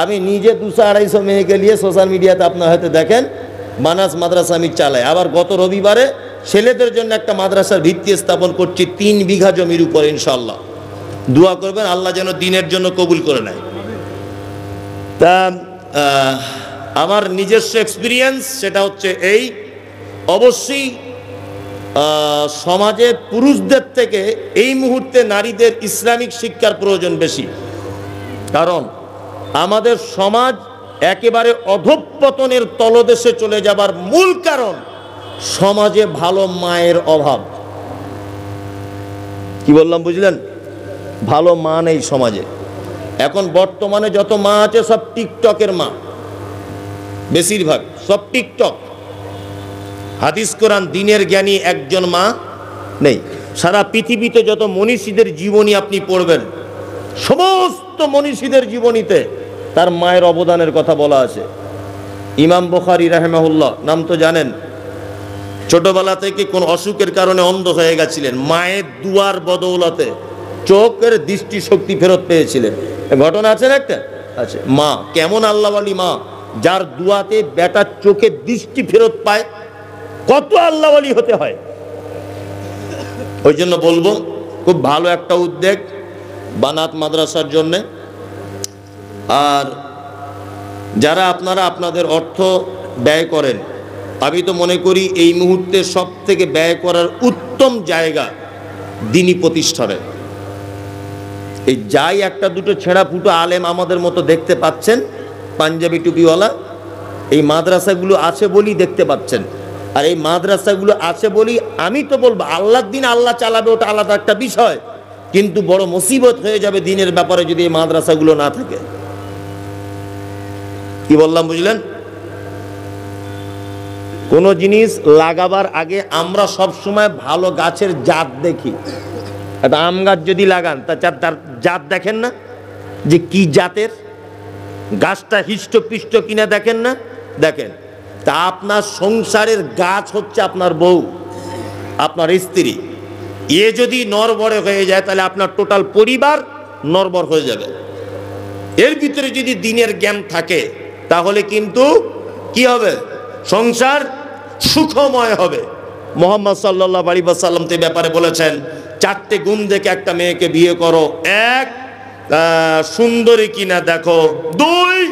আমি নিজে 200-250 মেয়েকে নিয়ে সোশ্যাল মিডিয়াতে আপনার হয়তো দেখেন, বানাত মাদ্রাসা আমি চালাই। আবার গত রবিবারে ছেলেদের জন্য একটা মাদ্রাসার ভিত্তি স্থাপন করছি 3 বিঘা জমির উপর। ইনশাআল্লাহ দোয়া করবেন আল্লাহ যেন দিনের জন্য কবুল করে নেয়। তা আমার নিজস্ব এক্সপিরিয়েন্স সেটা হচ্ছে এই, অবশ্যই সমাজে পুরুষদের থেকে এই মুহূর্তে নারীদের ইসলামিক শিক্ষার প্রয়োজন বেশি। কারণ আমাদের সমাজ একেবারে অধঃপতনের তলদেশে চলে যাবার মূল কারণ সমাজে ভালো মায়ের অভাব। কি বললাম বুঝলেন? ভালো মা নেই সমাজে। এখন বর্তমানে যত মা আছে সব টিকটকের মা, বেশিরভাগ সব টিকটক। হাদিস কোরআন দিনের জ্ঞানী একজন মা নেই। সারা পৃথিবীতে যত মনীষীদের জীবনী আপনি পড়বেন, সমস্ত মনীষীদের জীবনীতে তার মায়ের অবদানের কথা বলা আছে। ইমাম বুখারী রাহিমাহুল্লাহ নাম তো জানেন, ছোটবেলা থেকে কোন অসুখের কারণে অন্ধ হয়ে গেছিলেন, মায়ের দুয়ার বদৌলতে চোখের দৃষ্টিশক্তি ফেরত পেয়েছিলেন। ঘটনা আছে না একটা? আছে। মা কেমন আল্লাহওয়ালি মা, যার দুয়াতে বেটার চোখে দৃষ্টি ফেরত পায়, কত আল্লাহওয়ালি হতে হয়। ওই জন্য বলবো খুব ভালো একটা উদ্যোগ বানাত মাদ্রাসার জন্যে। আর যারা আপনারা আপনাদের অর্থ ব্যয় করেন, আমি তো মনে করি এই মুহূর্তে সব থেকে ব্যয় করার উত্তম জায়গা দ্বীনি প্রতিষ্ঠানে। এই যাই একটা দুটো ছেঁড়া ফুটো আলেম আমাদের মতো দেখতে পাচ্ছেন, পাঞ্জাবি টুপিওয়ালা, এই মাদ্রাসাগুলো আছে বলেই দেখতে পাচ্ছেন। আর এই মাদ্রাসাগুলো আছে বলেই আমি তো বলবো আল্লাহর দিন আল্লাহ চালাবে, ওটা আলাদা একটা বিষয়, কিন্তু বড় মুসিবত হয়ে যাবে দিনের ব্যাপারে যদি এই মাদ্রাসাগুলো না থাকে। কি বললাম বুঝলেন? কোন জিনিস লাগাবার আগে আমরা সব সময় ভালো গাছের জাত দেখি। একটা আম গাছ যদি লাগান তার জাত দেখেন না, যে কি জাতের গাছটা, হৃষ্টপুষ্ট কিনা দেখেন না? দেখেন। তা আপনার সংসারের গাছ হচ্ছে আপনার বউ, আপনার স্ত্রী। এ যদি নড়বড়ে হয়ে যায় তাহলে আপনার টোটাল পরিবার নড়বড় হয়ে যাবে। এর ভিতরে যদি দ্বীনের জ্ঞান থাকে তাহলে কিন্তু কি হবে? সংসার সুখময় হবে। মুহাম্মদ সাল্লাল্লাহু আলাইহি ওয়াসাল্লাম তে ব্যাপারে বলেছেন, 4টে গুণ দেখে একটা মেয়েকে বিয়ে করো। 1, সুন্দরী কিনা দেখো। 2,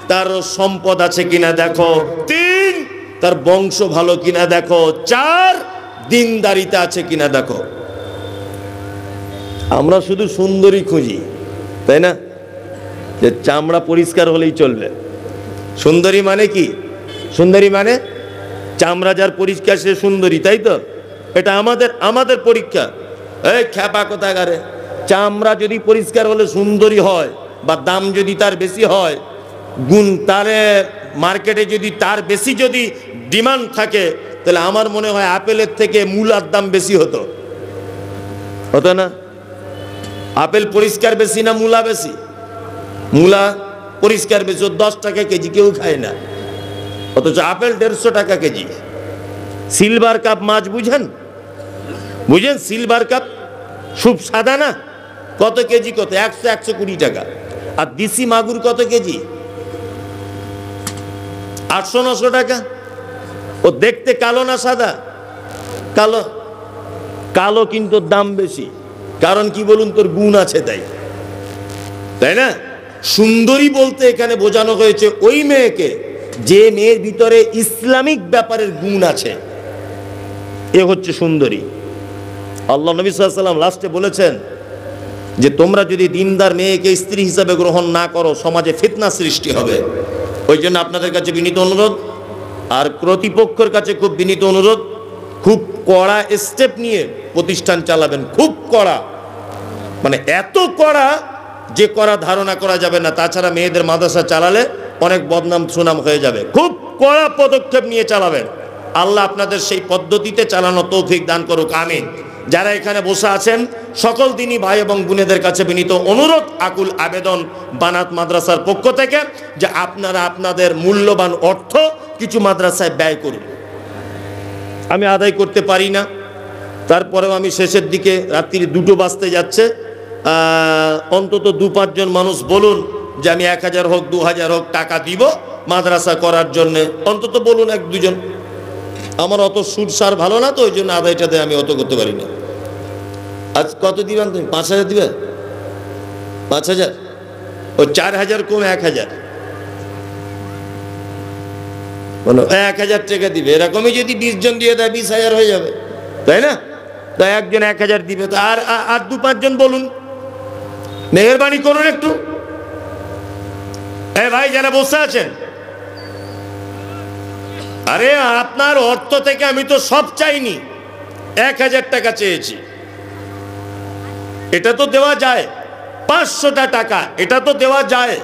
তার সম্পদ আছে কিনা দেখো। 3, তার বংশ ভালো কিনা দেখো। 4, দিনদারিতা আছে কিনা দেখো। আমরা শুধু সুন্দরী খুঁজি, তাই না? যে চামড়া পরিষ্কার হলেই চলবে। সুন্দরী মানে কি? সুন্দরী মানে চামড়া যার পরিষ্কার সে সুন্দরী, তাই তো? এটা আমাদের পরীক্ষা। এই খ্যাপা কোথাকারে, চামড়া যদি পরিষ্কার হলে সুন্দরী হয়, বা দাম যদি তার বেশি হয়, গুণ তারে মার্কেটে যদি তার বেশি যদি ডিমান্ড থাকে, তাহলে আমার মনে হয় আপেলের থেকে মূলার দাম বেশি হতো না? আপেল পরিষ্কার বেশি না মূলা বেশি? মূলা পরিষ্কার বেশি, 10 টাকা কেজি, কেউ খায় না, অথচ আপেল 150 টাকা কেজি। সিলভার কাপ মাছ বুঝেন? সিলভার কাপ খুব সাদা না, কত কেজি? কত? 100-120 টাকা। আর দেশি মাগুর কত কেজি? 800-900 টাকা। ও দেখতে কালো না সাদা? কালো। কালো কিন্তু দাম বেশি, কারণ কি বলুন? তোর গুণ আছে, তাই না? সুন্দরী বলতে এখানে বোঝানো হয়েছে ওই মেয়েকে যে মেয়ের ভিতরে ইসলামিক ব্যাপারের গুণ আছে, এ হচ্ছে সুন্দরী। আল্লাহ নবী সাল্লাল্লাহু আলাইহি ওয়াসাল্লাম লাস্টে বলেছেন যে তোমরা যদি দিনদার মেয়েকে স্ত্রী হিসাবে গ্রহণ না করো, সমাজে ফিতনা সৃষ্টি হবে। ওই জন্য আপনাদের কাছে বিনীত অনুরোধ, আর কর্তৃপক্ষের কাছে খুব বিনীত অনুরোধ, খুব কড়া স্টেপ নিয়ে প্রতিষ্ঠান চালাবেন, খুব কড়া, মানে এত কড়া যে কড়া ধারণা করা যাবে না। তাছাড়া মেয়েদের মাদ্রাসা চালালে অনেক বদনাম সুনাম হয়ে যাবে। খুব কড়া পদক্ষেপ নিয়ে চালাবেন। আল্লাহ আপনাদের সেই পদ্ধতিতে চালানো তৌফিক দান করুক, আমিন। যারা এখানে বসে আছেন সকল দিনই ভাই এবং বোনেদের কাছে বিনীত অনুরোধ, আকুল আবেদন বানাত মাদ্রাসার পক্ষ থেকে যে আপনারা আপনাদের মূল্যবান অর্থ কিছু মাদ্রাসায় ব্যয় করুন। আমি আদায় করতে পারি না, তারপরেও আমি শেষের দিকে রাত্রি 2টো বাজতে যাচ্ছে, অন্তত 2-5 জন মানুষ বলুন যে আমি 1000 হোক 2000 হোক টাকা দিব মাদ্রাসা করার জন্যে, অন্তত বলুন 1-2 জন। আমার অত সুর সার ভালো না তো, ওই জন্য আদায়টাতে আমি অত করতে পারি না। আজ কত দিবেন তুমি? 5000 দিবে? 5000? ও 4000 কম 1000, বলো 1000 টাকা দিবে। এরকমই যদি 20 জন দিয়ে দেয় 20,000 হয়ে যাবে, তাই না? তো একজন 1000 দিবে, তো আর 2-5 জন বলুন, মেহেরবানি করুন একটু। ভাই যারা বসে আছেন, আরে আপনার অর্থ থেকে আমি তো সব চাইনি, 1000 টাকা চেয়েছি, এটা তো দেওয়া যায়। 500টা টাকা এটা তো দেওয়া যায়,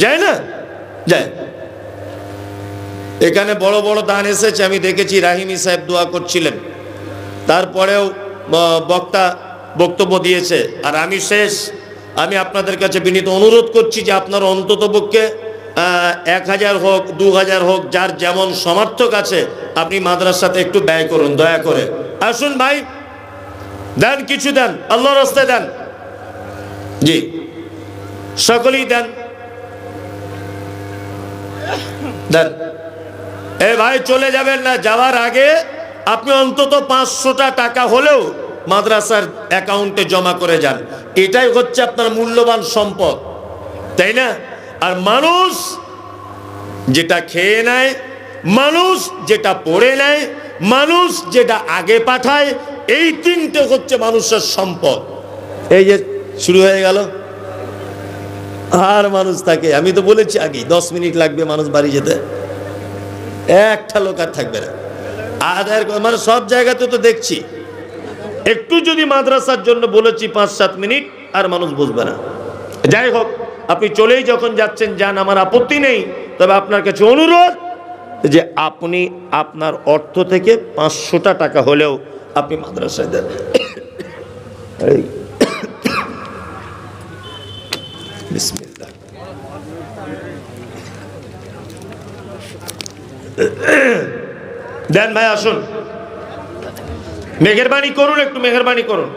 যায় না? যায়। এখানে বড় বড় দান এসেছে, আমি দেখেছি রাহিমি সাহেব দোয়া করছিলেন, তারপরেও বক্তা বক্তব্য দিয়েছে। আর আমি আপনাদের কাছে বিনীত অনুরোধ করছি যে আপনারা অন্ততপক্ষে 1000 হোক 2000 হোক, যার যেমন সমর্থক আছে আপনি মাদ্রাসাতে একটু ব্যয় করুন দয়া করে। আসুন ভাই, দেন, কিছু দেন, আল্লাহর রাস্তায় দেন। জি, সকলেই দেন, দেন। ভাই চলে যাবেন না, যাওয়ার আগে আপনি অন্তত 500টা টাকা হলেও মাদ্রাসার অ্যাকাউন্টে জমা করে যান। এটাই হচ্ছে আপনার মূল্যবান সম্পদ, তাই না? আর মানুষ যেটা খেয়ে নেয়, মানুষ যেটা পড়ে নেয়, মানুষ যেটা আগে পাঠায়, এই 3টে হচ্ছে মানুষের সম্পদ। এই যে শুরু হয়ে গেল, আর মানুষ থাকে, আমি তো বলেছি আগে 10 মিনিট লাগবে মানুষ বাড়ি যেতে, একটা লোক আর থাকবে না। আদায়ের মানে সব জায়গাতে তো দেখছি, একটু যদি মাদ্রাসার জন্য বলেছি 5-7 মিনিট, আর মানুষ বুঝবে না। যাই হোক, আপনি চলেই যখন যাচ্ছেন যান, আমার আপত্তি নেই। তবে আপনার কাছে অনুরোধ যে আপনি আপনার অর্থ থেকে 500টা টাকা হলেও আপনি মাদ্রাসায় দেন। বিসমিল্লাহ। দেন ভাই, আসুন, মেহেরবানি করুন, একটু মেহেরবানি করুন।